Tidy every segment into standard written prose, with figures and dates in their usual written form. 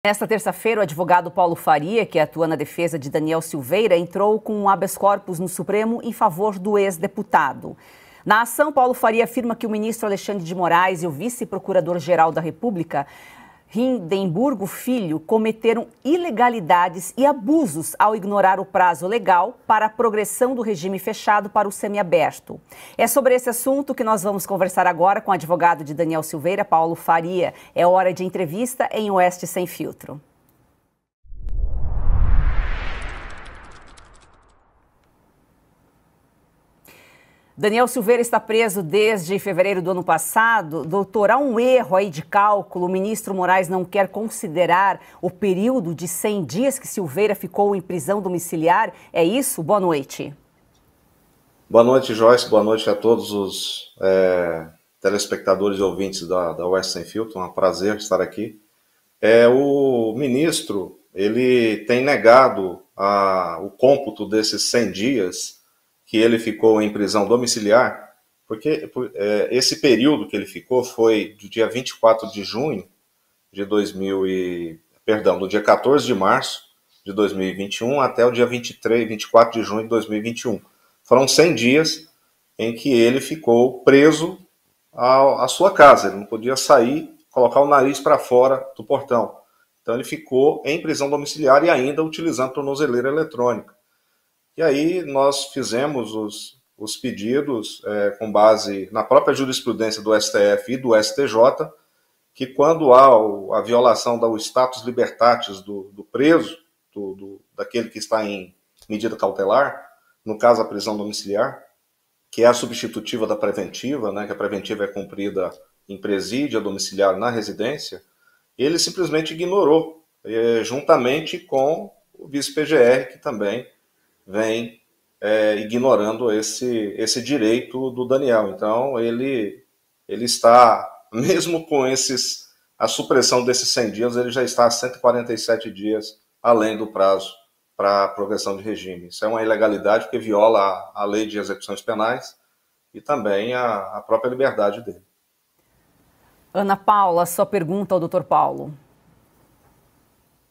Nesta terça-feira, o advogado Paulo Faria, que atua na defesa de Daniel Silveira, entrou com um habeas corpus no Supremo em favor do ex-deputado. Na ação, Paulo Faria afirma que o ministro Alexandre de Moraes e o vice-procurador-geral da República, Hindenburgo Filho, cometeram ilegalidades e abusos ao ignorar o prazo legal para a progressão do regime fechado para o semiaberto. É sobre esse assunto que nós vamos conversar agora com o advogado de Daniel Silveira, Paulo Faria. É hora de entrevista em Oeste Sem Filtro. Daniel Silveira está preso desde fevereiro do ano passado. Doutor, há um erro aí de cálculo. O ministro Moraes não quer considerar o período de 100 dias que Silveira ficou em prisão domiciliar. É isso? Boa noite. Boa noite, Joyce. Boa noite a todos os telespectadores e ouvintes da Oeste Sem Filtro. É um prazer estar aqui. O ministro, ele tem negado o cômputo desses 100 dias que ele ficou em prisão domiciliar, porque esse período que ele ficou foi do dia 24 de junho de do dia 14 de março de 2021 até o dia 24 de junho de 2021. Foram 100 dias em que ele ficou preso à sua casa, ele não podia sair, colocar o nariz para fora do portão. Então ele ficou em prisão domiciliar e ainda utilizando tornozeleira eletrônica. E aí nós fizemos os pedidos com base na própria jurisprudência do STF e do STJ, que quando há a violação do status libertatis do preso, daquele que está em medida cautelar, no caso a prisão domiciliar, que é a substitutiva da preventiva, né, que a preventiva é cumprida em presídio domiciliar na residência, ele simplesmente ignorou, juntamente com o vice-PGR, que também vem ignorando esse direito do Daniel. Então, ele está, mesmo com a supressão desses 100 dias, ele já está a 147 dias além do prazo para a progressão de regime. Isso é uma ilegalidade porque viola a lei de execuções penais e também a própria liberdade dele. Ana Paula, sua pergunta ao doutor Paulo.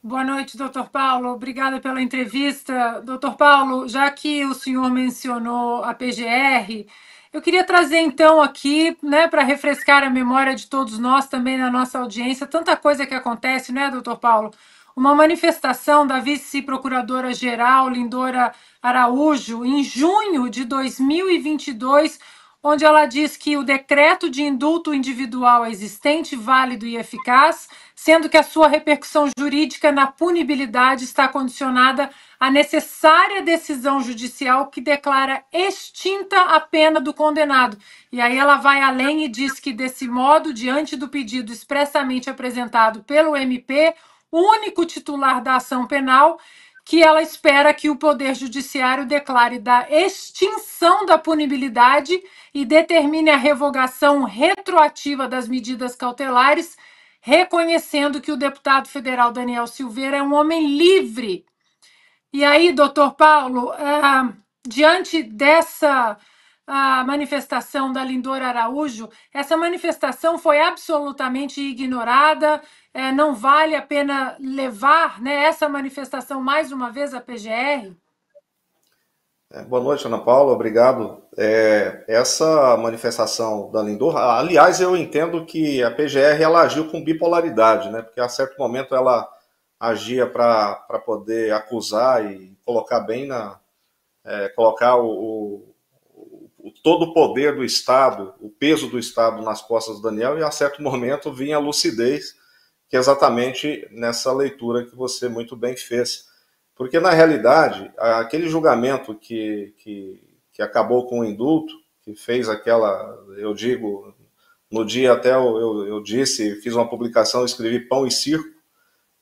Boa noite, doutor Paulo. Obrigada pela entrevista. Doutor Paulo, já que o senhor mencionou a PGR, eu queria trazer então aqui, né, para refrescar a memória de todos nós também na nossa audiência, tanta coisa que acontece, né, doutor Paulo? Uma manifestação da vice-procuradora-geral, Lindora Araújo, em junho de 2022, onde ela diz que o decreto de indulto individual é existente, válido e eficaz, sendo que a sua repercussão jurídica na punibilidade está condicionada à necessária decisão judicial que declara extinta a pena do condenado. E aí ela vai além e diz que, desse modo, diante do pedido expressamente apresentado pelo MP, o único titular da ação penal, que ela espera que o Poder Judiciário declare da extinção da punibilidade e determine a revogação retroativa das medidas cautelares, reconhecendo que o deputado federal Daniel Silveira é um homem livre. E aí, doutor Paulo, diante dessa manifestação da Lindora Araújo, essa manifestação foi absolutamente ignorada, não vale a pena levar, né, essa manifestação mais uma vez à PGR? Boa noite, Ana Paula, obrigado. Essa manifestação da Lindora, aliás, eu entendo que a PGR ela agiu com bipolaridade, né? Porque a certo momento ela agia para poder acusar e colocar colocar todo o poder do Estado, o peso do Estado nas costas do Daniel, e a certo momento vinha a lucidez, que é exatamente nessa leitura que você muito bem fez. Porque, na realidade, aquele julgamento que acabou com o indulto, que fez eu digo, no dia até eu disse, fiz uma publicação, escrevi pão e circo,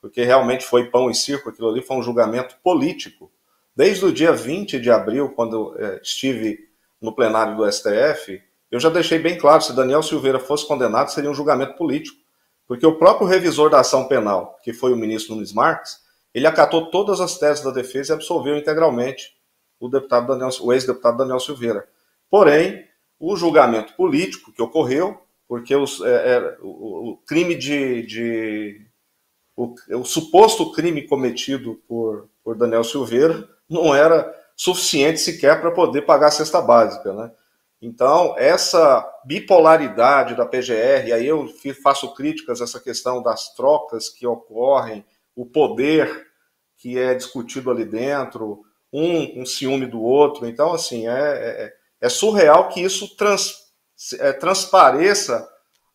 porque realmente foi pão e circo, aquilo ali foi um julgamento político. Desde o dia 20 de abril, quando estive no plenário do STF, eu já deixei bem claro, se Daniel Silveira fosse condenado, seria um julgamento político, porque o próprio revisor da ação penal, que foi o ministro Nunes Marques, ele acatou todas as teses da defesa e absolveu integralmente o ex-deputado Daniel Silveira. Porém, o julgamento político que ocorreu, porque o crime o suposto crime cometido por Daniel Silveira não era suficiente sequer para poder pagar a cesta básica, né? Então, essa bipolaridade da PGR, aí eu faço críticas a essa questão das trocas que ocorrem, o poder que é discutido ali dentro, um ciúme do outro. Então, assim, é surreal que isso transpareça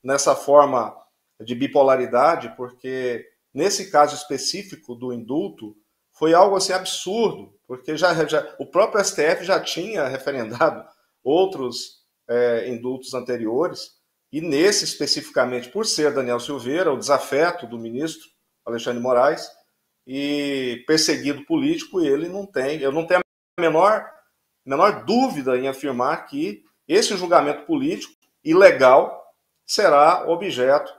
nessa forma de bipolaridade, porque nesse caso específico do indulto, foi algo assim absurdo, porque o próprio STF já tinha referendado outros indultos anteriores, e nesse especificamente, por ser Daniel Silveira, o desafeto do ministro Alexandre de Moraes, e perseguido político, eu não tenho a menor dúvida em afirmar que esse julgamento político ilegal será objeto,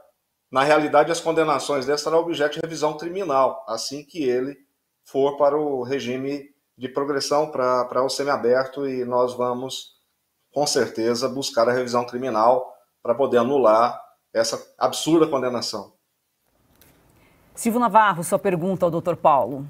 na realidade as condenações dele serão objeto de revisão criminal, assim que ele for para o regime de progressão para o semiaberto, e nós vamos, com certeza, buscar a revisão criminal para poder anular essa absurda condenação. Silvio Navarro, sua pergunta ao Dr. Paulo.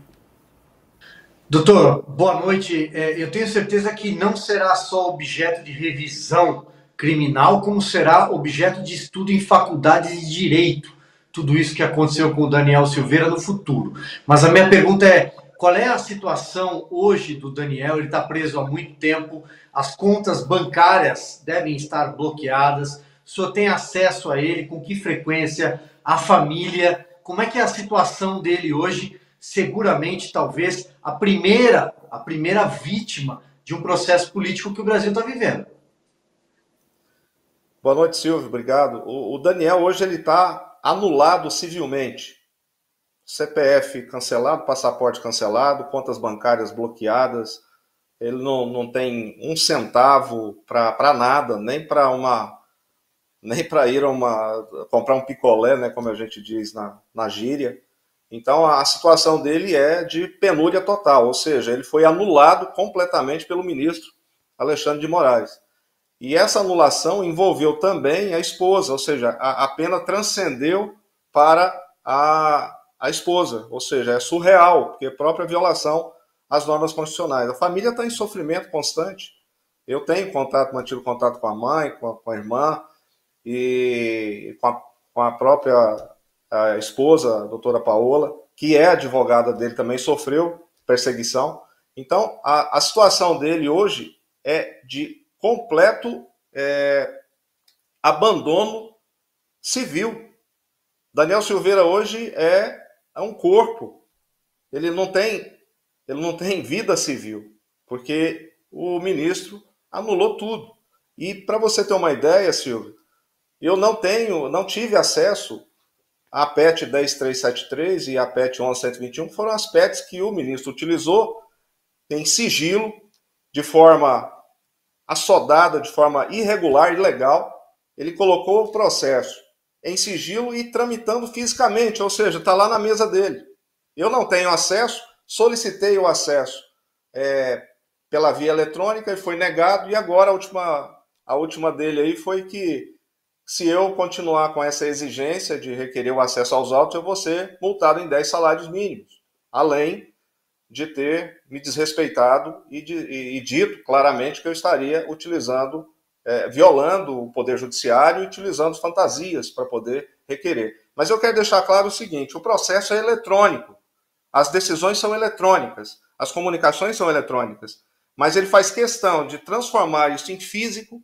Doutor, boa noite. Eu tenho certeza que não será só objeto de revisão criminal, como será objeto de estudo em faculdades de direito, tudo isso que aconteceu com o Daniel Silveira no futuro. Mas a minha pergunta é, qual é a situação hoje do Daniel? Ele está preso há muito tempo, as contas bancárias devem estar bloqueadas, o senhor tem acesso a ele, com que frequência, a família, como é que é a situação dele hoje? Seguramente, talvez, a primeira vítima de um processo político que o Brasil está vivendo. Boa noite, Silvio, obrigado. O Daniel hoje ele está anulado civilmente. CPF cancelado, passaporte cancelado, contas bancárias bloqueadas. Ele não tem um centavo para nada, nem para ir comprar um picolé, né, como a gente diz na gíria. Então, a situação dele é de penúria total, ou seja, ele foi anulado completamente pelo ministro Alexandre de Moraes. E essa anulação envolveu também a esposa, ou seja, a pena transcendeu para a esposa, ou seja, é surreal, porque é própria violação às normas constitucionais. A família está em sofrimento constante. Eu tenho mantido contato com a mãe, com a irmã, e com a própria esposa, a doutora Paola, que é advogada dele, também sofreu perseguição. Então, a situação dele hoje é de completo abandono civil. Daniel Silveira hoje é um corpo. Ele não tem vida civil, porque o ministro anulou tudo. E para você ter uma ideia, Silvio, eu não tive acesso à PET 10373 e à PET 11121, foram as PETs que o ministro utilizou em sigilo, de forma assodada, de forma irregular, ilegal. Ele colocou o processo em sigilo e tramitando fisicamente, ou seja, está lá na mesa dele. Eu não tenho acesso, solicitei o acesso pela via eletrônica e foi negado, e agora a última dele aí foi que, se eu continuar com essa exigência de requerer o acesso aos autos, eu vou ser multado em 10 salários mínimos, além de ter me desrespeitado e dito claramente que eu estaria violando o Poder Judiciário e utilizando fantasias para poder requerer. Mas eu quero deixar claro o seguinte, o processo é eletrônico, as decisões são eletrônicas, as comunicações são eletrônicas, mas ele faz questão de transformar isso em físico,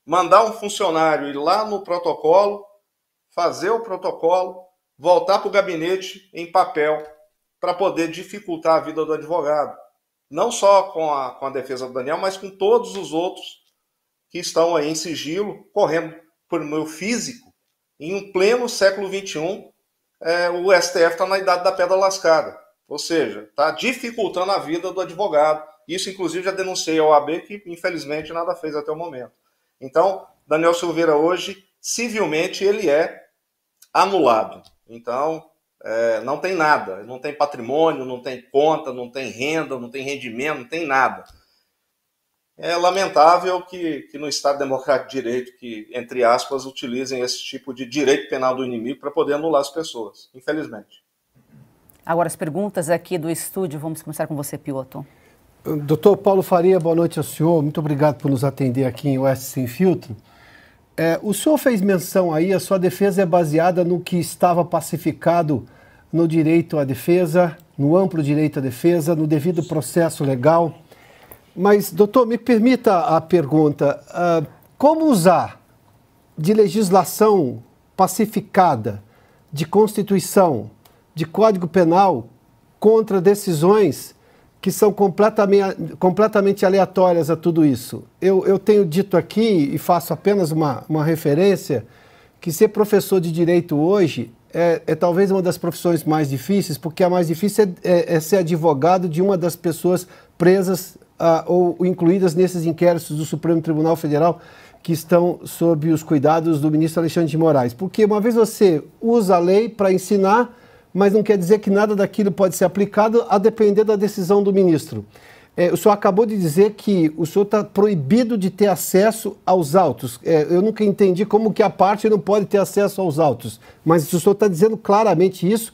mandar um funcionário ir lá no protocolo, fazer o protocolo, voltar para o gabinete em papel, para poder dificultar a vida do advogado. Não só com a defesa do Daniel, mas com todos os outros que estão aí em sigilo, correndo por meio físico. Em um pleno século XXI, o STF está na idade da pedra lascada. Ou seja, está dificultando a vida do advogado. Isso, inclusive, já denunciei ao OAB, que infelizmente nada fez até o momento. Então, Daniel Silveira hoje, civilmente, ele é anulado. Então, não tem nada, não tem patrimônio, não tem conta, não tem renda, não tem rendimento, não tem nada. É lamentável que no Estado Democrático de Direito, que, entre aspas, utilizem esse tipo de direito penal do inimigo para poder anular as pessoas, infelizmente. Agora as perguntas aqui do estúdio, vamos começar com você, Piotr. Doutor Paulo Faria, boa noite ao senhor. Muito obrigado por nos atender aqui em Oeste Sem Filtro. O senhor fez menção aí, a sua defesa é baseada no que estava pacificado no direito à defesa, no amplo direito à defesa, no devido processo legal. Mas, doutor, me permita a pergunta, como usar de legislação pacificada, de Constituição, de Código Penal, contra decisões que são completamente aleatórias a tudo isso? Eu tenho dito aqui, e faço apenas uma referência, que ser professor de direito hoje é talvez uma das profissões mais difíceis, porque a mais difícil é ser advogado de uma das pessoas presas ou incluídas nesses inquéritos do Supremo Tribunal Federal que estão sob os cuidados do ministro Alexandre de Moraes. Porque uma vez você usa a lei para ensinar, mas não quer dizer que nada daquilo pode ser aplicado a depender da decisão do ministro. O senhor acabou de dizer que o senhor está proibido de ter acesso aos autos. Eu nunca entendi como que a parte não pode ter acesso aos autos, mas o senhor está dizendo claramente isso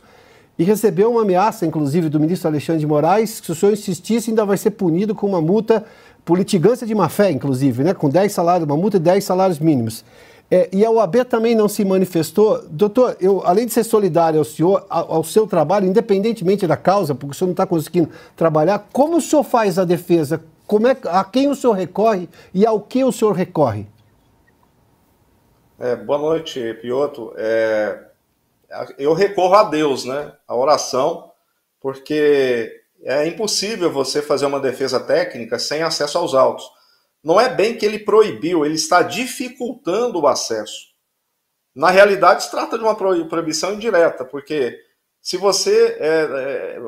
e recebeu uma ameaça, inclusive, do ministro Alexandre de Moraes, que se o senhor insistisse ainda vai ser punido com uma multa por litigância de má-fé, inclusive, né, com 10 salários, uma multa de 10 salários mínimos. E a OAB também não se manifestou. Doutor, além de ser solidário ao senhor, ao seu trabalho, independentemente da causa, porque o senhor não está conseguindo trabalhar, como o senhor faz a defesa? A quem o senhor recorre e ao que o senhor recorre? Boa noite, Piotr. Eu recorro a Deus, né? A oração, porque é impossível você fazer uma defesa técnica sem acesso aos autos. Não é bem que ele proibiu, ele está dificultando o acesso. Na realidade, se trata de uma proibição indireta, porque se você...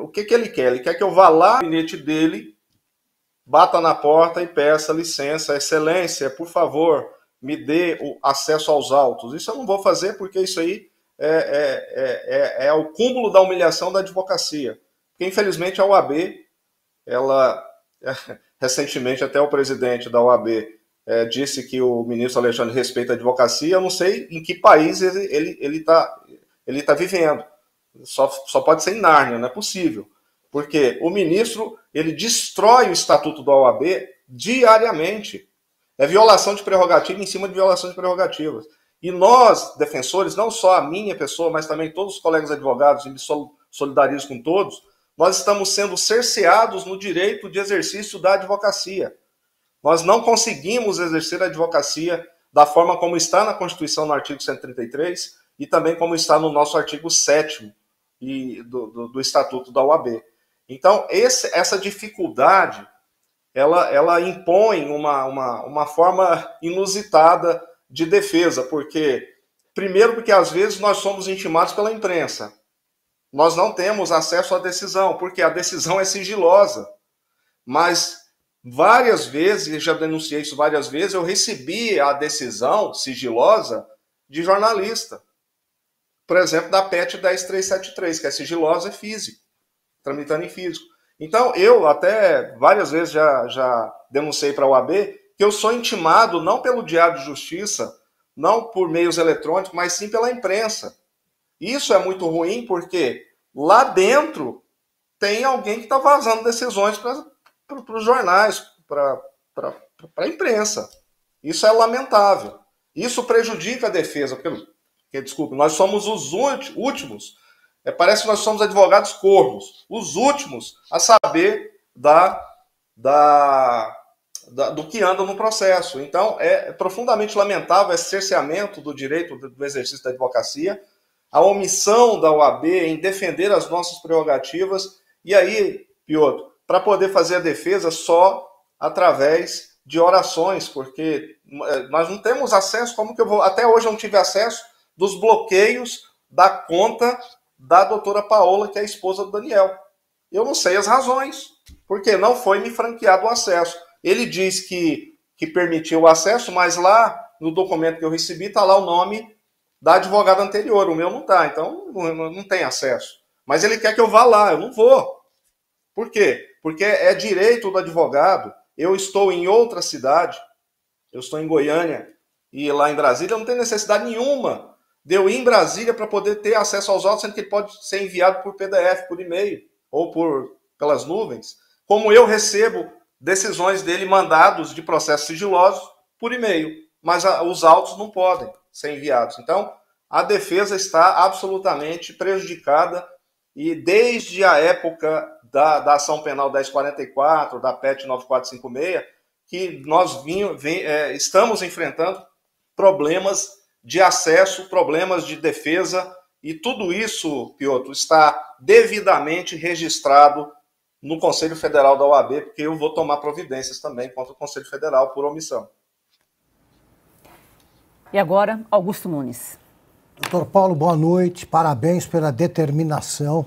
o que ele quer? Ele quer que eu vá lá no gabinete dele, bata na porta e peça licença, excelência, por favor, me dê o acesso aos autos. Isso eu não vou fazer porque isso aí é o cúmulo da humilhação da advocacia. Porque, infelizmente, a OAB, ela... Recentemente, até o presidente da OAB disse que o ministro Alexandre respeita a advocacia. Eu não sei em que país ele tá vivendo. Só pode ser em Nárnia, não é possível. Porque o ministro ele destrói o estatuto da OAB diariamente. É violação de prerrogativa em cima de violação de prerrogativas. E nós, defensores, não só a minha pessoa, mas também todos os colegas advogados, e me solidarizo com todos, nós estamos sendo cerceados no direito de exercício da advocacia. Nós não conseguimos exercer a advocacia da forma como está na Constituição, no artigo 133, e também como está no nosso artigo 7º do Estatuto da OAB. Então, essa dificuldade, ela impõe uma forma inusitada de defesa, primeiro porque às vezes nós somos intimados pela imprensa. Nós não temos acesso à decisão, porque a decisão é sigilosa. Mas várias vezes, já denunciei isso várias vezes, eu recebi a decisão sigilosa de jornalista. Por exemplo, da PET 10373, que é sigilosa e físico, tramitando em físico. Então, eu até várias vezes já denunciei para a OAB que eu sou intimado não pelo Diário de Justiça, não por meios eletrônicos, mas sim pela imprensa. Isso é muito ruim porque lá dentro tem alguém que está vazando decisões para os jornais, para a imprensa. Isso é lamentável. Isso prejudica a defesa. Porque, desculpe, nós somos os últimos, parece que nós somos advogados corvos, os últimos a saber do que anda no processo. Então, é profundamente lamentável esse cerceamento do direito do exercício da advocacia, a omissão da OAB em defender as nossas prerrogativas, e aí, Piotr, para poder fazer a defesa só através de orações, porque nós não temos acesso, como que eu vou... Até hoje eu não tive acesso dos bloqueios da conta da doutora Paola, que é a esposa do Daniel. Eu não sei as razões, porque não foi me franqueado o acesso. Ele diz que permitiu o acesso, mas lá no documento que eu recebi está lá o nome da advogada anterior, o meu não está, então não tem acesso. Mas ele quer que eu vá lá, eu não vou. Por quê? Porque é direito do advogado, eu estou em outra cidade, eu estou em Goiânia, e lá em Brasília eu não tenho necessidade nenhuma de eu ir em Brasília para poder ter acesso aos autos, sendo que ele pode ser enviado por PDF, por e-mail ou pelas nuvens, como eu recebo decisões dele, mandados de processos sigilosos por e-mail, mas os autos não podem ser enviados. Então, a defesa está absolutamente prejudicada e desde a época da ação penal 1044, da PET 9456, que nós estamos enfrentando problemas de acesso, problemas de defesa, e tudo isso, Piotr, está devidamente registrado no Conselho Federal da OAB, porque eu vou tomar providências também contra o Conselho Federal por omissão. E agora, Augusto Nunes. Doutor Paulo, boa noite. Parabéns pela determinação,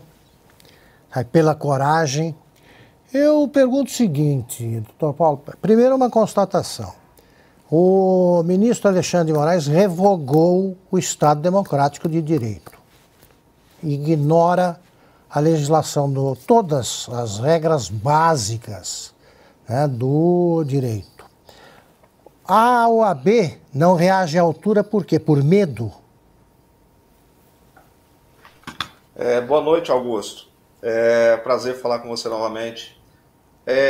pela coragem. Eu pergunto o seguinte, doutor Paulo. Primeiro, uma constatação. O ministro Alexandre de Moraes revogou o Estado Democrático de Direito. Ignora a legislação, todas as regras básicas, né, do direito. A OAB não reage à altura por quê? Por medo? Boa noite, Augusto. Prazer falar com você novamente.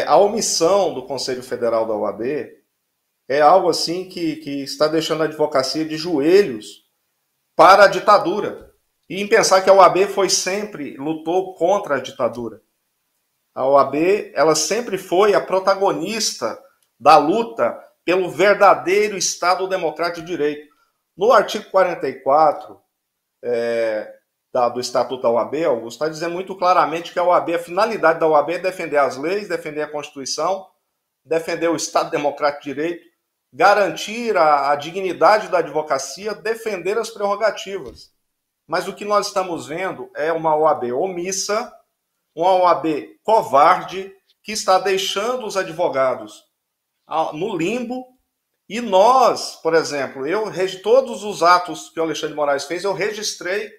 A omissão do Conselho Federal da OAB é algo assim que está deixando a advocacia de joelhos para a ditadura. E em pensar que a OAB lutou contra a ditadura. A OAB, ela sempre foi a protagonista da luta pelo verdadeiro Estado Democrático de Direito. No artigo 44 do Estatuto da OAB, Augusto, está dizendo muito claramente que a finalidade da OAB é defender as leis, defender a Constituição, defender o Estado Democrático de Direito, garantir a dignidade da advocacia, defender as prerrogativas. Mas o que nós estamos vendo é uma OAB omissa, uma OAB covarde, que está deixando os advogados no limbo. E nós, por exemplo, todos os atos que o Alexandre de Moraes fez, eu registrei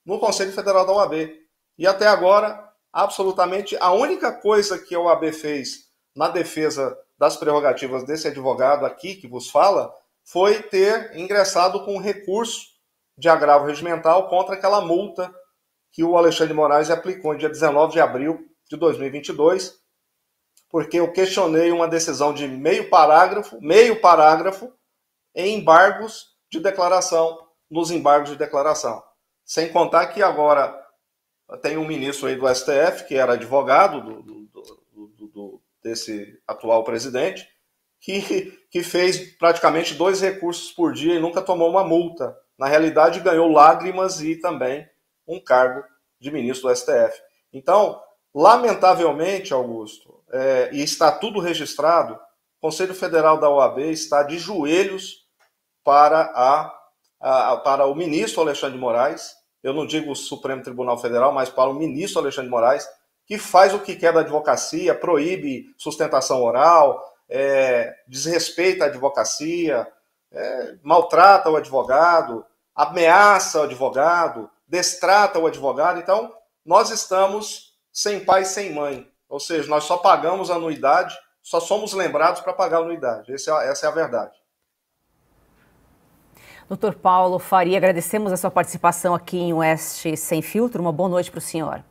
no Conselho Federal da OAB. E até agora, absolutamente, a única coisa que a OAB fez na defesa das prerrogativas desse advogado aqui, que vos fala, foi ter ingressado com um recurso de agravo regimental contra aquela multa que o Alexandre de Moraes aplicou no dia 19 de abril de 2022, porque eu questionei uma decisão de meio parágrafo em embargos de declaração, nos embargos de declaração. Sem contar que agora tem um ministro aí do STF, que era advogado desse atual presidente, que fez praticamente 2 recursos por dia e nunca tomou uma multa. Na realidade, ganhou lágrimas e também um cargo de ministro do STF. Então, lamentavelmente, Augusto, e está tudo registrado, o Conselho Federal da OAB está de joelhos para o ministro Alexandre de Moraes, eu não digo o Supremo Tribunal Federal, mas para o ministro Alexandre de Moraes, que faz o que quer da advocacia, proíbe sustentação oral, desrespeita a advocacia, maltrata o advogado, ameaça o advogado, destrata o advogado. Então, nós estamos sem pai e sem mãe. Ou seja, nós só pagamos anuidade, só somos lembrados para pagar anuidade. Essa é a verdade. Doutor Paulo Faria, agradecemos a sua participação aqui em Oeste Sem Filtro. Uma boa noite para o senhor.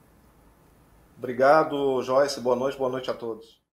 Obrigado, Joyce. Boa noite a todos.